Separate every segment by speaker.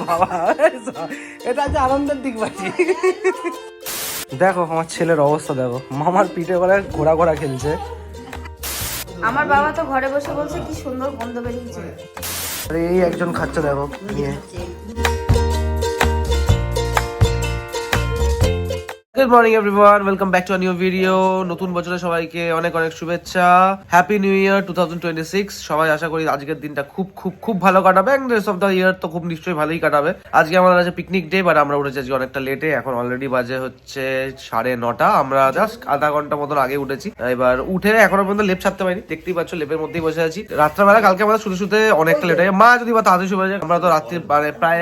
Speaker 1: বাবা এটা হচ্ছে আনন্দের দিক পাচ্ছি। দেখো আমার ছেলের অবস্থা দেখো, মামার পিঠে করে ঘোরা ঘোরা খেলছে।
Speaker 2: আমার বাবা তো ঘরে বসে বলছে কি সুন্দর গন্ধ বেরিয়েছে।
Speaker 1: আরে এই একজন খাচ্ছে দেখো নিয়ে। Good morning everyone, welcome back to a new video. নতুন বছরে সবাইকে অনেক অনেক শুভেচ্ছা। Happy new year 2026। সবাই আশা করি আজকের দিনটা খুব খুব খুব ভালো কাটাবে, and rest of the year তো খুব নিশ্চয়ই ভালোই কাটাবে। আজকে আমাদের আছে পিকনিক ডে, বাট আমরা উঠেছি আজকে অনেকটা লেটে। এখন অলরেডি বাজে হচ্ছে 9:30। আমরা জাস্ট আধা ঘন্টা মতন আগে উঠেছি। এবার উঠে এখনো পর্যন্ত লেপ ছাড়তে পারিনি, দেখতেই পাচ্ছ লেপের মধ্যেই বসে আছি। রাত্রেবেলা কালকে আমাদের শুতে শুতে অনেকটা লেট হয়, মা যদি বা তাড়াতাড়ি শুয়ে যায়। আমরা তো রাত্রি মানে প্রায়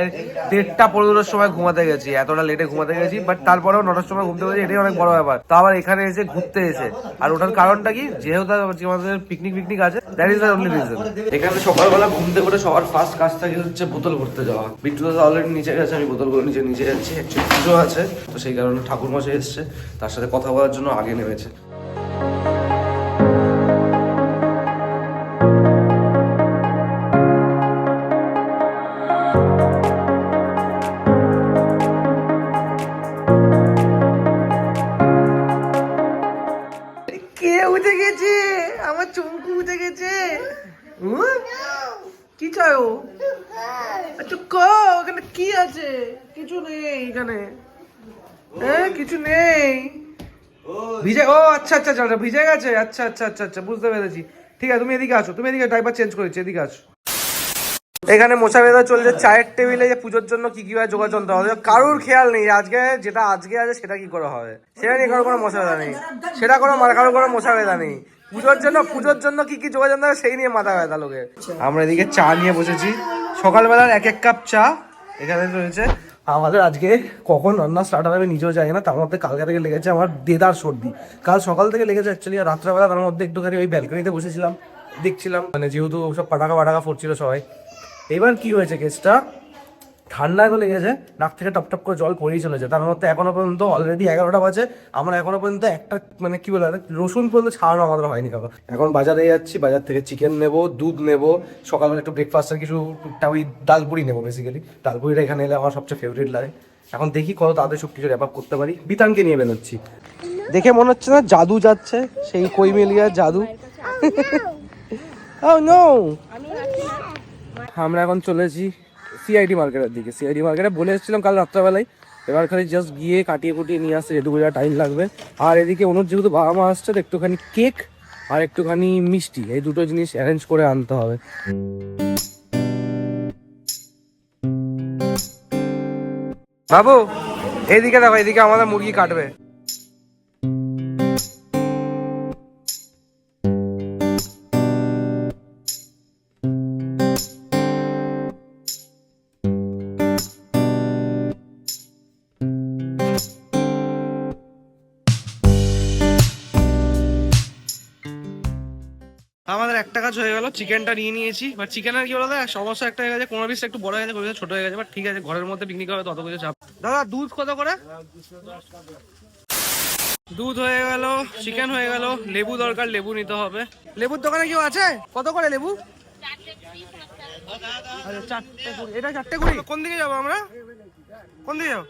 Speaker 1: 1:30-15টার সময় ঘুমাতে গেছি, এতটা লেটে ঘুমাতে গেছি। বাট তারপরেও 9টার সময় ঘুমতে গেছি, এটাই অনেক বড় ব্যাপার। তো আবার এখানে এসে ঘুরতে এসে আর ওঠার কারণটা কি, যেহেতু আমাদের পিকনিক আছে, that is the only reason. এখানে সকালবেলা ঘুমতে করে সবার ফার্স্ট কাজ থাকে হচ্ছে বোতল ভরতে যাওয়া। বিট্টু দাদা অলরেডি নিচে গেছে, আমি বোতলগুলো নিচে যাচ্ছি। অ্যাকচুয়ালি পুজো আছে তো সেই কারণে ঠাকুর মশাই এসছে, তার সাথে কথা বলার জন্য আগে নেমেছে। কে উঠে গেছে? আমার চমকু উঠে গেছে। কি চাই ও? আচ্ছা ওখানে কি আছে? কিছু নেই এখানে, কিছু নেই। ভিজে, ও আচ্ছা আচ্ছা আচ্ছা ভিজে গেছে। আচ্ছা আচ্ছা আচ্ছা আচ্ছা বুঝতে পেরেছি। ঠিক আছে তুমি এদিকে আসো, তুমি এদিকে ডাইপার চেঞ্জ করেছি, এদিকে আসো। এখানে মশা বেঁধা চলছে চায়ের টেবিলে, যে পুজোর জন্য কি কি যোগাযোগ যন্ত্র হবে কারুর খেয়াল নেই। আজকে যেটা আজকে আছে সেটা কি করে হবে সেটা নিয়ে কারোর কোনো মশা বেঁধা নেই, সেটা কোনো কারোর কোনো মশা বেঁধা নেই। পুজোর জন্য কি কি যোগাযোগ যন্ত্র সেই নিয়ে মাথা ব্যথা লোকে। আমরা এদিকে চা নিয়ে বসেছি, সকালবেলার এক কাপ চা এখানে রয়েছে। আমাদের আজকে কখন রান্না স্টার্ট হবে নিজেও জানি না, তার মধ্যে কালকে থেকে লেগেছে আমার দেদার সর্দি। কাল সকাল থেকে লেগেছে অ্যাকচুয়ালি, আর রাত্রেবেলা তার মধ্যে একটুখানি ওই ব্যালকনিতে বসেছিলাম, দেখছিলাম মানে যেহেতু সব পাটাকা ফুটছিল সবাই। এবার কি হয়েছে কেসটা, ঠান্ডায় তো লেগেছে, নাক থেকে টপ টপ করে জল পড়েই চলেছে। তার মধ্যে এখনো পর্যন্ত অলরেডি 11টা বাজে, আমরা এখনো পর্যন্ত একটা মানে কি বলে রসুন পর্যন্ত ছাড়ানো আমাদের হয়নি। এখন বাজারে যাচ্ছি, বাজার থেকে চিকেন নেবো, দুধ নেবো, সকালবেলা একটু ব্রেকফাস্টের কিছু ওই ডালপুরি নেবো। বেসিক্যালি ডালপুরিটা এখানে এলে আমার সবচেয়ে ফেভারিট লাগে। এখন দেখি কত তাদের সব কিছু র্যাপ আপ করতে পারি। বিতানকে নিয়ে বেরোচ্ছি, দেখে মনে হচ্ছে না জাদু যাচ্ছে, সেই কৈমেলিয়ার জাদু। Oh no! আমরা এখন চলেছি সিআইডি মার্কেটের দিকে। সিআইডি মার্কেটে বলে এসেছিলাম কাল রাত্রেবেলায়, এবার খালি জাস্ট গিয়ে কাটিয়ে কুটিয়ে নিয়ে আসতে যেটুকু যা টাইম লাগবে। আর এদিকে অনুর যেহেতু বাবা মা আসছে, তো একটুখানি কেক আর একটুখানি মিষ্টি, এই দুটো জিনিস অ্যারেঞ্জ করে আনতে হবে। বাবু এইদিকে দেখো, এইদিকে আমাদের মুরগি কাটবে। আমাদের একটা কাজ হয়ে গেল, চিকেনটা নিয়ে নিয়েছি। বাট চিকেনের কি বলতো সমস্যা একটা হয়ে গেছে, কোনো পিসটা একটু বড় হয়ে গেছে, কোনো পিসটা ছোট হয়ে গেছে। বাট ঠিক আছে, ঘরের মধ্যে পিকনিক হবে, তত কিছু চাপ। দাদা দুধ কত করে? দুধ হয়ে গেল, চিকেন হয়ে গেল, লেবু দরকার, লেবু নিতে হবে। লেবুর দোকানে কেউ আছে? কত করে লেবু? 4:20। এটা 4:20। কোন দিকে যাবো আমরা? কোন দিকে যাবো?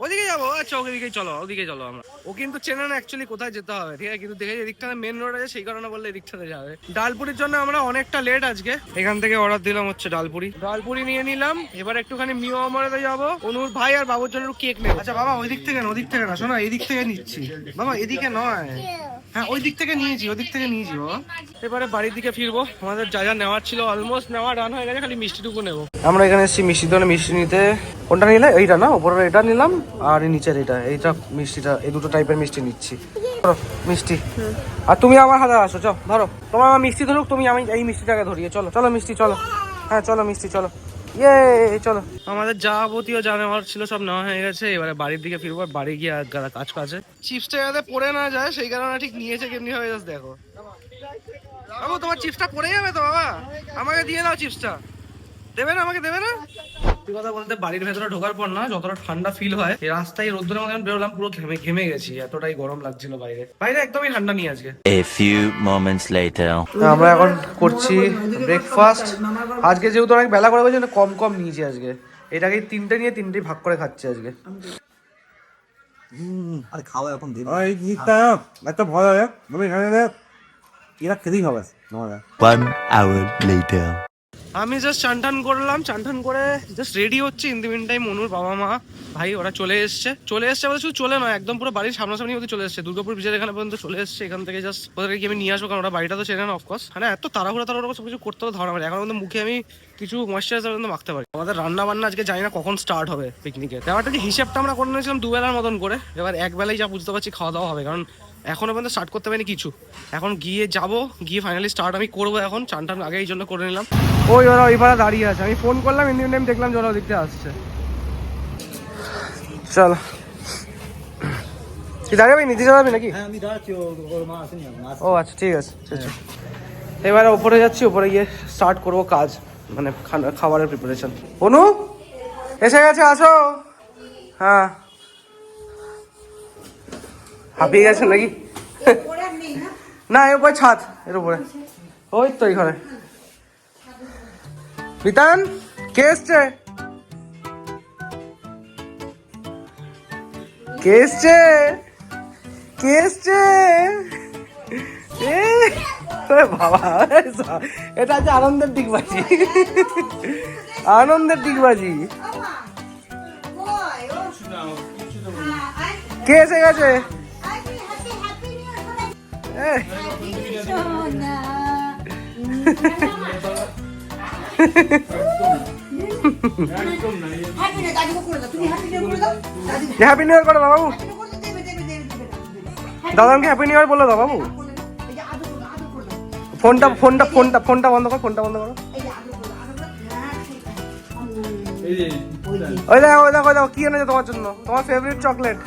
Speaker 1: ওদিকে যাবো। আচ্ছা ওদিকেই চলো, ওদিকে চলো। আমরা ও কিন্তু চেনে না অ্যাকচুয়ালি কোথায় যেতে হবে, ঠিক আছে, কিন্তু দেখে এদিকটাতে মেন রোড আছে, সেই কারণে বললে এদিকটাতে যাবে। ডালপুরির জন্য আমরা অনেকটা লেট আজকে। এখান থেকে অর্ডার দিলাম হচ্ছে ডালপুরি নিয়ে নিলাম। এবার একটুখানি মিও আমারে যাবো, অনুর ভাই আর বাবুর জন্য কেক নেবো। আচ্ছা বাবা ওইদিক থেকে না, ওদিক থেকে না, শোনো এইদিক থেকে নিচ্ছি বাবা, এদিকে নয়। হ্যাঁ ওই দিক থেকে নিয়েছি বাবা। এবারে বাড়ির দিকে ফিরবো, আমাদের যা যা নেওয়ার ছিল অলমোস্ট নেওয়া ডান হয়ে গেছে, খালি মিষ্টিটুকু নেবো। আমরা এখানে এসেছি মিষ্টির দোকানে মিষ্টি নিতে। কোনটা নিলে? এইটা না, উপরের এটা নিলাম, আর নিচের এইটা মিষ্টিটা, এই দুটো টাইপের মিষ্টি নিচ্ছি। মিষ্টি আর তুমি আমার হাতে আসো, চলো ধরো, তোমার আমার মিষ্টি ধরুক, আমি এই মিষ্টিটাকে ধরিয়ে চলো মিষ্টি চলো। হ্যাঁ চলো মিষ্টি চলো, ইয়ে চলো। আমাদের যাবতীয় যা নেওয়ার ছিল সব নেওয়া হয়ে গেছে। এবারে বাড়ির দিকে ফিরবো, বাড়ি গিয়ে কাজ কাছে চিপসটা যাতে পড়ে না যায় সেই কারণে ঠিক নিয়েছে কেমনি হয়ে যাচ্ছে দেখো। বাবু তোমার চিপসটা পড়ে যাবে তো বাবা, আমাকে দিয়ে দাও চিপসটা। দেবে না? আমাকে দেবে না? কথা বলতে বাড়ির ভেতরে ঢোকার পর না যতটা ঠান্ডা ফিল হয়, এই রাস্তায় রোদ্দুরের মধ্যে বেরোলাম, পুরো ঘেমে গেছি, এতটাই গরম লাগছিল বাইরে একদমই ঠান্ডা নেই আজকে।
Speaker 3: A few moments later.
Speaker 1: আমরা এখন করছি ব্রেকফাস্ট। আজকে যেহেতু অনেক বেলা করে গেছে, কম নিয়েছি আজকে। এটাকে তিনটে নিয়ে তিনটেই ভাগ করে খাচ্ছে আজকে।
Speaker 4: আরে খাওয়া এখন দিন এই জিনিসটা একটা ভয় হয় আমি এখানে এরা খেতেই হবে না।
Speaker 3: 1 hour later.
Speaker 1: আমি জাস্ট চান করলাম, চান করে জাস্ট রেডি হচ্ছে। ইন দি মিন টাইম মনুর বাবা মা ভাই ওরা চলে এসছে বলে শুধু চলে নয়, একদম পুরো বাড়ির সামনাসামনি ওদের চলে এসছে। দুর্গাপুর ব্রিজের এখানে পর্যন্ত চলে এসছে। এখান থেকে জাস্ট ওদেরকে কি আমি নিয়ে আসবো, কারণ ওরা বাড়িটা তো চেনে না অফকোর্স। মানে এত তাড়াহুড়া সব কিছু করতে হবে ধরা। এখন পর্যন্ত মুখে আমি কিছু ময়েশ্চারাইজার পর্যন্ত মাখতে পারি। আমাদের রান্না বান্না আজকে জানি না কখন স্টার্ট হবে পিকনিকে। ব্যাপারটা যে হিসেবটা আমরা করে নিয়েছিলাম দুবেলার মতন করে, এবার একবেলাই যা বুঝতে পারছি খাওয়া দাওয়া হবে, কারণ এখনো পর্যন্ত স্টার্ট করতে পারিনি কিছু। এখন গিয়ে ফাইনালি স্টার্ট আমি করবো। এখন চান আগে এই জন্য করে নিলাম। ওই ওরা ওই ভাড়া দাঁড়িয়ে আছে, আমি ফোন করলাম ইন্ডিয়ান টাইম, দেখলাম যে ওরা দেখতে আসছে। চল তুই দাঁড়াবি নিতে যাবি নাকি?
Speaker 4: হ্যাঁ আমি দাঁড়াচ্ছি, ওর মা আসেনি।
Speaker 1: ও আচ্ছা ঠিক আছে। এবারে ওপরে যাচ্ছি, ওপরে গিয়ে স্টার্ট করবো কাজ, মানে খাবারের প্রিপারেশন। অনু এসে গেছে, আসো। হ্যাঁ হাঁপিয়ে গেছে নাকি? না এর উপরে ছাদ, এর উপরে ওই তো এইখানে। বিতান কে এসছে? কে এসছে? কে এসছে? বাবা এটা হচ্ছে আনন্দের ডিগবাজি, আনন্দের ডিগবাজি। কে এসে গেছে? হ্যাপি নিউ ইয়ার করে দাও বাবু, দাদাকে হ্যাপি নিউ ইয়ার বলে দাও বাবু। ফোনটা ফোনটা ফোনটা ফোনটা বন্ধ করো, ফোনটা বন্ধ করো। ওই দেখো ওই দেখো ওই দেখো কি এনেছে তোমার জন্য, তোমার ফেভারিট চকলেট।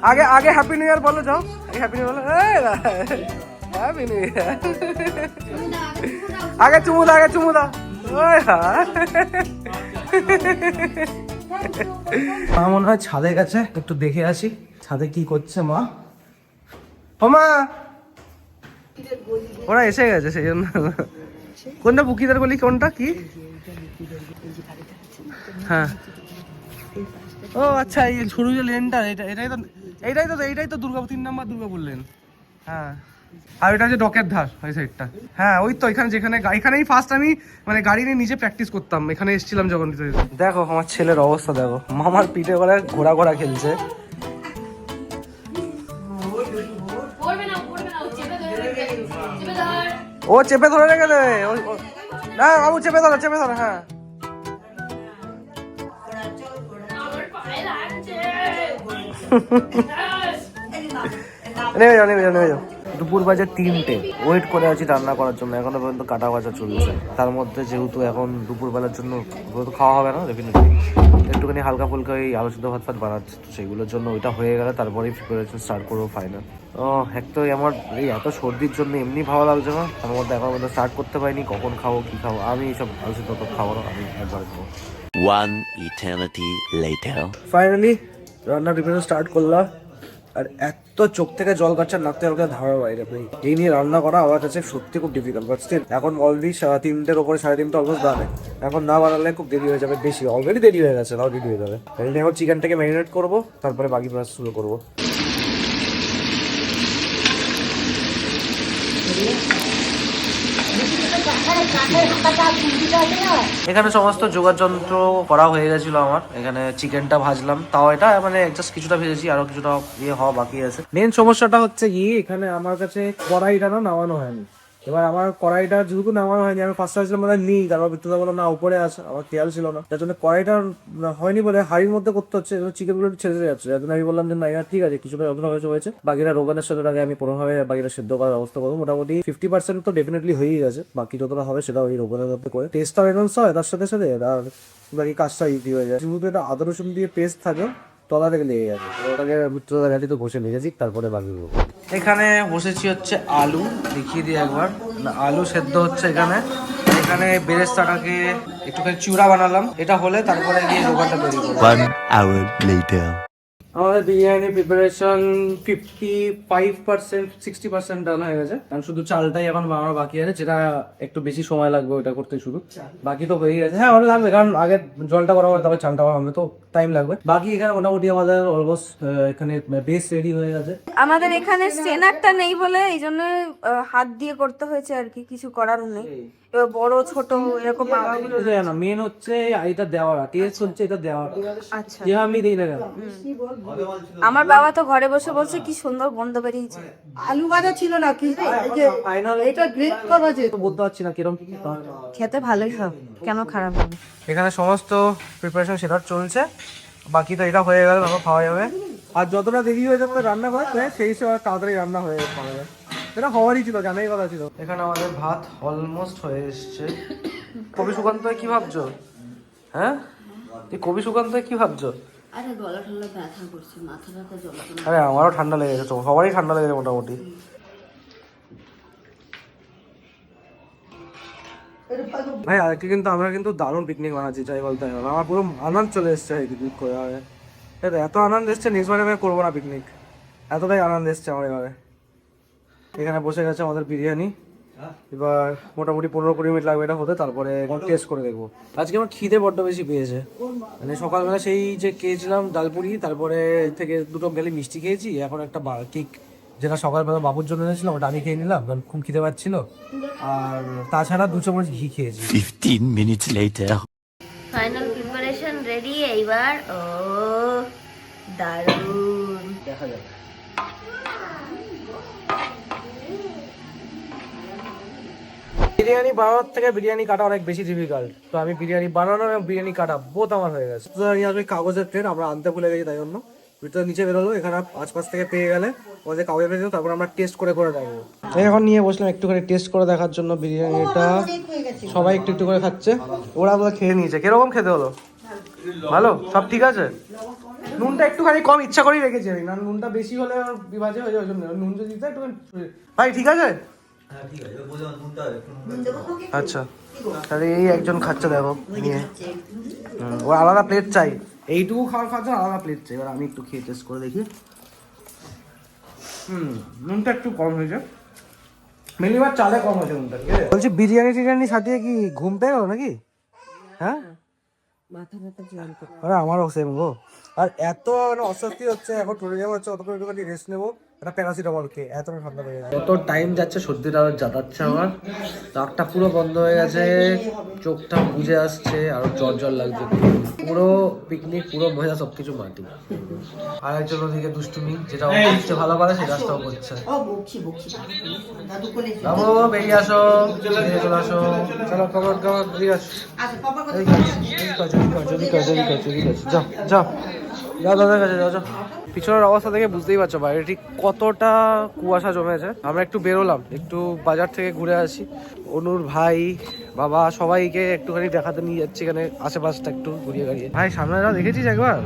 Speaker 1: আগে আগে হ্যাপি নিউ ইয়ার বলো, যাও হ্যাপি নিউ ইয়ার বলো। Happy new year. আগে চুমু দাও, আগে চুমু দাও। ওই মা মনে হয় ছাদে গেছে, একটু দেখে আসি ছাদে কি করছে মা। ও মা ওরা এসে গেছে সেই জন্য। কোনটা বুকিদার গলি, কোনটা কি? হ্যাঁ ও আচ্ছা, এই সরু যে লেনটা, এইটাই তো দুর্গাপুর 3 নম্বর দুর্গাপুর লেন। হ্যাঁ আর এটা হচ্ছে ডকের ধার ওই সাইডটা। হ্যাঁ ওই তো এখানে, যেখানে এখানেই ফার্স্ট আমি মানে গাড়ি নিয়ে নিজে প্র্যাকটিস করতাম, এখানে এসেছিলাম যখন। দেখো আমার ছেলের অবস্থা দেখো, মামার পিঠে করে ঘোড়া খেলছে। ও চেপে ধরে রেখে দেবে না বাবু, চেপে ধরো হ্যাঁ। নেমে যাও। দুপুর বাজে 3টে, ওয়েট করে আছি রান্না করার জন্য, এখনো পর্যন্ত কাটা বাজা চলছে। তার মধ্যে যেহেতু এখন দুপুরবেলার জন্য খাওয়া হবে না ডেফিনেটলি, একটুখানি হালকা ফুলকা ওই আলু সিদ্ধ ভাত বানাচ্ছে, তো সেগুলোর জন্য ওইটা হয়ে গেলে তারপরেই প্রিপারেশন স্টার্ট করবো ফাইনাল। এক তো আমার এই এত সর্দির জন্য এমনি ভালো লাগছে না, তার মধ্যে এখনো পর্যন্ত স্টার্ট করতে পারিনি। কখন খাবো কি খাবো, আমি এইসব আলু সিদ্ধ খাবো না, আমি একবার খাবো।
Speaker 3: 1 eternity later.
Speaker 1: ফাইনালি রান্না প্রিপারেশন স্টার্ট করলাম, আর এত চোখ থেকে জল কাটছে, নাক থেকে ধারা বাইরে। এই নিয়ে রান্না করা আমার কাছে সত্যি খুব ডিফিকাল্ট, বাট স্টিল এখন অলরেডি 3টের ওপরে 3:30 অলমোস্ট দাঁড়ায়। এখন না বানালে খুব দেরি হয়ে যাবে, বেশি অলরেডি দেরি হয়ে গেছে, তাও দেরি হয়ে যাবে। এখন চিকেনটাকে ম্যারিনেট করবো, তারপরে বাকি প্রসেস শুরু করবো। এখানে সমস্ত জোগাড় যন্ত্র করা হয়ে গেছিল আমার। এখানে চিকেনটা ভাজলাম, তাও এটা মানে জাস্ট কিছুটা ভেজেছি, আরো কিছুটা হওয়া বাকি আছে। মেন সমস্যাটা হচ্ছে কি, এখানে আমার কাছে কড়াইটা না নামানো হয়নি। এবার আমার কড়াইটা যেহেতু নামানো হয়নি, আমি ফার্স্ট আসলাম মানে নেই, তারপর বিদ্যুৎ বললাম না উপরে আছে, আমার খেয়াল ছিল না, যার জন্য কড়াইটা হয়নি বলে হাড়ির মধ্যে করতে হচ্ছে, চিকেন গুলো ছেড়ে যাচ্ছে। যার জন্য আমি বললাম যে না এবার ঠিক আছে, কিছুটা যত্ন হয়েছে, বাকিটা রোগানের সাথে আগে আমি কোনোভাবে বাকিটা সেদ্ধ করার ব্যবস্থা করবো। মোটামুটি 50% তো ডেফিনেটলি হয়েই গেছে, বাকি যতটা হবে সেটা ওই রোগানের মধ্যে করে টেস্টটাও এনহান্স হয়, তার সাথে সাথে আর বাকি কাজটা ইজি হয়ে যায়। যেহেতু এটা আদা রসুন দিয়ে পেস্ট থাকে, তলা থেকে লেগে যাবে, ওটাকে ঘাটি তো ঘষে নিয়ে যাচ্ছি, তারপরে বাকি করবো। এখানে বসেছি হচ্ছে আলু, দেখিয়ে দিই একবার, আলু সেদ্ধ হচ্ছে এখানে। এখানে বেরেস্তাটাকে একটুখানি চিউড়া বানালাম, এটা হলে তারপরে গিয়ে রোগানটা তৈরি করবো।
Speaker 3: 1 hour later.
Speaker 1: আমাদের বিরিয়ানি প্রিপারেশন 55% 60% ডান হয়ে গেছে, কারণ শুধু চালটাই এখন বানানো বাকি আছে, যেটা একটু বেশি সময় লাগবে ওটা করতে শুধু। বাকি তো হয়ে গেছে, হ্যাঁ অনেক লাগবে, কারণ আগে জলটা করা হবে তারপর চালটা করা হবে, তো টাইম লাগবে। বাকি এখানে মোটামুটি আমাদের অলমোস্ট এখানে বেস রেডি হয়ে গেছে।
Speaker 2: আমাদের এখানে স্ট্রেনারটা নেই বলে এই জন্য হাত দিয়ে করতে হয়েছে আর কি, কিছু করার নেই। এবার বড় ছোট এরকম মাপাগুলো
Speaker 1: না, মেন হচ্ছে এটা দেওয়াটা, টেস্ট হচ্ছে এটা দেওয়াটা।
Speaker 2: আচ্ছা,
Speaker 1: যে আমি দিই না কেন।
Speaker 2: আমার বাবা তো ঘরে বসে বলছে কি সুন্দর গন্ধ বেরিয়েছে।
Speaker 5: আলু ভাজা ছিল না কি
Speaker 1: ফাইনাল
Speaker 5: এটা গ্রেট করা যে
Speaker 1: তো বলতে পারছি না কিরকম কি খেতে হবে।
Speaker 2: খেতে ভালোই হবে, কেন খারাপ হবে।
Speaker 1: এখানে সমস্ত প্রিপারেশন সেটা চলছে, বাকি তো এটা হয়ে গেলে তারপর খাওয়া যাবে। আর যতটা দেরি হয়ে যাবে রান্না করে সেই হিসেবে তাড়াতাড়ি রান্না হয়ে পাওয়া যায়, এটা হওয়ারই ছিল, জানাই কথা ছিল। এখানে আমাদের ভাত অলমোস্ট হয়ে এসছে। কবি সুকান্ত কি ভাবছো? হ্যাঁ তুই কবি সুকান্ত কি ভাবছো?
Speaker 5: আরে গলা ঠলা ব্যথা করছে, মাথা ব্যথা যন্ত্রণা।
Speaker 1: আরে আমারও ঠান্ডা লেগে গেছে, সবারই ঠান্ডা লেগেছে মোটামুটি। ভাই আজকে কিন্তু আমরা কিন্তু দারুণ পিকনিক বানাচ্ছি, চাই বলতে হবে, আমার পুরো আনন্দ চলে এসছে এই পিকনিক করে। এত আনন্দ এসছে, নেক্সট বারে আমি করবো না পিকনিক, এতটাই আনন্দ এসছে আমার এবারে। এখানে বসে গেছে আমাদের বিরিয়ানি, এবার মোটামুটি 15-20 মিনিট লাগবে এটা হতে, তারপরে টেস্ট করে দেখবো। আজকে আমার খিদে বড্ড বেশি পেয়েছে, মানে সকালবেলা সেই যে খেয়েছিলাম ডালপুরি, তারপরে থেকে দুটো গেলে মিষ্টি খেয়েছি, এখন একটা কেক যেটা সকালবেলা বাবুর জন্য এনেছিলাম ওটা আমি খেয়ে নিলাম, কারণ খুব খিদে পাচ্ছিল। আর তাছাড়া 2 চামচ ঘি খেয়েছি।
Speaker 3: 15 minutes later.
Speaker 2: Final preparation ready, এইবার ও দারুণ।
Speaker 1: দেখা যাক। বিরিয়ানি বানানোর থেকে বিরিয়ানি কাটা অনেক বেশি ডিফিকাল্ট, তো আমি বিরিয়ানি বানানো এবং বিরিয়ানি কাটা বোথ আমার হয়ে গেছে। তো নিয়ে আসবে কাগজের ট্রেন, আমরা আনতে ভুলে গেছি তাই জন্য ভিতরে নিচে বেরোলো, এখানে আশপাশ থেকে পেয়ে গেলে ওদের কাগজে পেয়ে তারপর আমরা টেস্ট করে দেখবো। এখন নিয়ে বসলাম একটুখানি টেস্ট করে দেখার জন্য বিরিয়ানিটা, সবাই একটু একটু করে খাচ্ছে, ওরা বলে খেয়ে নিয়েছে। কিরকম খেতে হলো? ভালো, সব ঠিক আছে? নুনটা একটুখানি কম ইচ্ছা করেই রেখেছি আমি, না নুনটা বেশি হলে বিভাজে হয়ে যাবে, নুন যদি দিতে একটুখানি। ভাই ঠিক আছে? আচ্ছা, তাহলে এই একজন খাচ্ছে দেখো নিয়ে, ও আলাদা প্লেট চাই, এইটুকু খাওয়ার আলাদা প্লেট চাই। এবার আমি একটু খেয়ে টেস্ট করে দেখি। নুনটা একটু কম হয়েছে, মেনলি এবার চালে কম হয়েছে নুনটা। বলছি বিরিয়ানি টিরিয়ানি সাথে কি ঘুম পেয়ে গেল নাকি? হ্যাঁ
Speaker 5: মাথা ব্যথা যন্ত্রণা।
Speaker 1: আরে আমারও সেম গো, আর এত অস্বস্তি হচ্ছে, এখন টরে যাওয়া হচ্ছে, অতক্ষণ একটুখানি রেস্ট নেবো, একটা প্যারাসিটামল খেয়ে এত ঠান্ডা হয়ে গেছে। যত টাইম যাচ্ছে সর্দিটা আরো জাতাচ্ছে, আমার নাকটা পুরো বন্ধ হয়ে গেছে, চোখটা বুঝে আসছে, আর জ্বর লাগছে পুরো। পিকনিক পুরো মজা, সবকিছু মাটি। আর একজন ওদিকে দুষ্টুমি, যেটা করতে ভালো পারে সেই কাজটাও করছে।
Speaker 5: ও বকছি দাদু কোলে
Speaker 1: বাবু বেরিয়ে আসো, বেরিয়ে চলে আসো, চলো খবর দিয়ে আসো।
Speaker 5: আচ্ছা পাপা
Speaker 1: যাও দাদার কাছে যাও। পিছনের অবস্থা থেকে বুঝতেই পারছো বাইরে ঠিক কতটা কুয়াশা জমেছে। আমরা একটু বেরোলাম, একটু বাজার থেকে ঘুরে আসি, অনুর ভাই বাবা সবাইকে একটুখানি দেখাতে নিয়ে যাচ্ছি, এখানে আশেপাশটা একটু ঘুরিয়ে গাড়িয়ে। ভাই সামনেটা দেখেছিস একবার?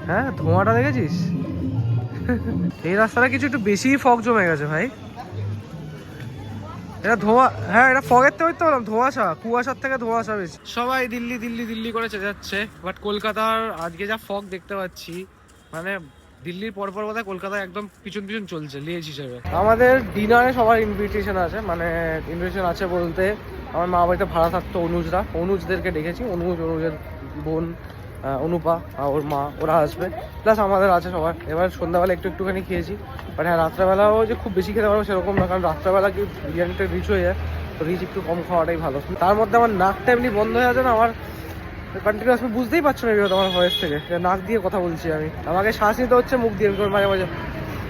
Speaker 1: হ্যাঁ ধোঁয়াটা দেখেছিস? এই রাস্তাটা কিছু একটু বেশি ফগ জমে গেছে ভাই, এটা ধোঁয়া। হ্যাঁ এটা ফগের থেকে তো বললাম, ধোঁয়াশা, কুয়াশার থেকে ধোঁয়াশা বেশি। সবাই দিল্লি দিল্লি দিল্লি করে চলে যাচ্ছে, বাট কলকাতার আজকে যা ফগ দেখতে পাচ্ছি, মানে দিল্লির পরপর বোধহয় কলকাতায় একদম পিছন পিছন চলছে লেজ হিসেবে। আমাদের ডিনারে সবার ইনভিটেশন আছে, মানে ইনভিটেশন আছে বলতে আমার মা বাড়িতে ভাড়া থাকতো অনুজদেরকে ডেকেছি, অনুজের বোন অনুপা আর ওর মা, ওরা আসবে, প্লাস আমাদের আছে সবার। এবার সন্ধ্যাবেলা একটুখানি খেয়েছি, বাট হ্যাঁ রাত্রেবেলাও যে খুব বেশি খেতে পারবো সেরকম না, কারণ রাত্রেবেলা কি বিরিয়ানিটা রিচ হয়ে যায়, তো রিচ একটু কম খাওয়াটাই ভালো। তার মধ্যে আমার নাকটা এমনি বন্ধ হয়ে আছে না, আমার কন্টিনিউয়াস বুঝতেই পারছো না আমার ভয়েস থেকে, নাক দিয়ে কথা বলছি আমি, আমাকে শ্বাস নিতে হচ্ছে মুখ দিয়ে, মাঝে মাঝে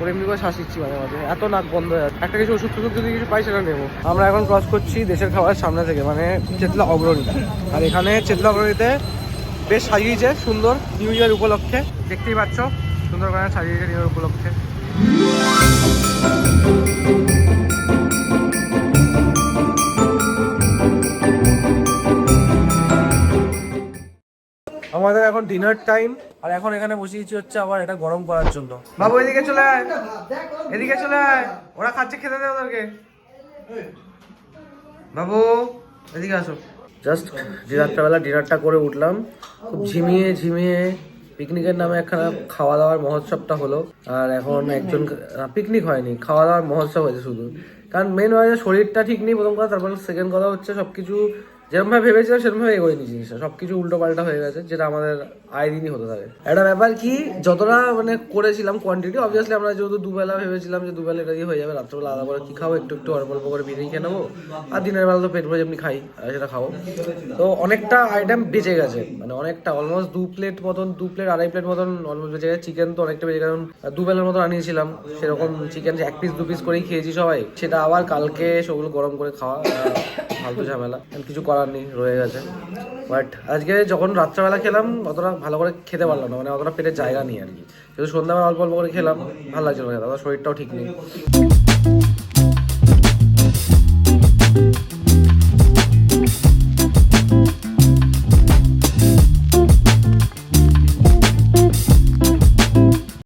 Speaker 1: ওর এমনি করে শ্বাস নিচ্ছি মাঝে মাঝে, এত নাক বন্ধ হয়ে যাচ্ছে। একটা কিছু ওষুধ টষুধ যদি কিছু পাই সেটা নেবো। আমরা এখন ক্রস করছি দেশের খাবারের সামনে থেকে, মানে চেতলা অগ্রণী, আর এখানে চেতলা অগ্রণীতে বেশ সাজিয়েছে সুন্দর নিউ ইয়ার উপলক্ষে, দেখতেই পাচ্ছ সুন্দর করে সাজিয়েছে নিউ ইয়ার উপলক্ষে। আমাদের এখন ডিনার টাইম, আর এখন এখানে বসিয়েছি হচ্ছে আবার এটা গরম করার জন্য। বাবু এদিকে চলে আয়, এদিকে চলে আয়, ওরা খাচ্ছে, খেতে দে ওদেরকে। বাবু এদিকে আসো। জাস্ট যে রাত্রেবেলা ডিনারটা করে উঠলাম, খুব ঝিমিয়ে পিকনিকের নামে একখানা খাওয়া দাওয়ার মহোৎসবটা হলো, আর এখন একজন পিকনিক হয়নি, খাওয়া দাওয়ার মহোৎসব হয়েছে শুধু। কারণ মেন হয় শরীরটা ঠিক নেই প্রথম কথা, তারপর সেকেন্ড কথা হচ্ছে সবকিছু যেরকমভাবে ভেবেছিলাম সেরকমভাবে এগোয়নি জিনিসটা, সবকিছু উল্টো পাল্টা হয়ে গেছে, যেটা আমাদের আয় দিনই হতে থাকে। একটা ব্যাপার কি, যতটা মানে করেছিলাম কোয়ান্টিটি, অবভিয়াসলি আমরা যেহেতু দুবেলা ভেবেছিলাম যে দুবেলা এটা দিয়ে হয়ে যাবে, রাত্রেবেলা আলাদা করে কি খাবো, একটু একটু অল্প অল্প করে বিরিয়ানি খেয়ে নেবো, আর দিনের বেলা তো পেট ভরে যেমনি খাই সেটা খাবো। তো অনেকটা আইটেম বেঁচে গেছে, মানে অনেকটা অলমোস্ট 2 প্লেট মতন, 2 প্লেট 2.5 প্লেট মতন অলমোস্ট বেঁচে গেছে। চিকেন তো অনেকটা বেঁচে, কারণ দুবেলার মতো আনিয়েছিলাম, সেরকম চিকেন 1 পিস 2 পিস করেই খেয়েছি সবাই। সেটা আবার কালকে সেগুলো গরম করে খাওয়া ফালতু ঝামেলা, কিছু করার নেই, রয়ে গেছে। বাট আজকে যখন রাত্রেবেলা খেলাম অতটা ভালো করে খেতে পারলাম না, মানে অতটা পেটের জায়গা নেই আর কি। যেহেতু সন্ধ্যাবেলা অল্প অল্প করে খেলাম, ভালো লাগছিল না, শরীরটাও ঠিক নেই।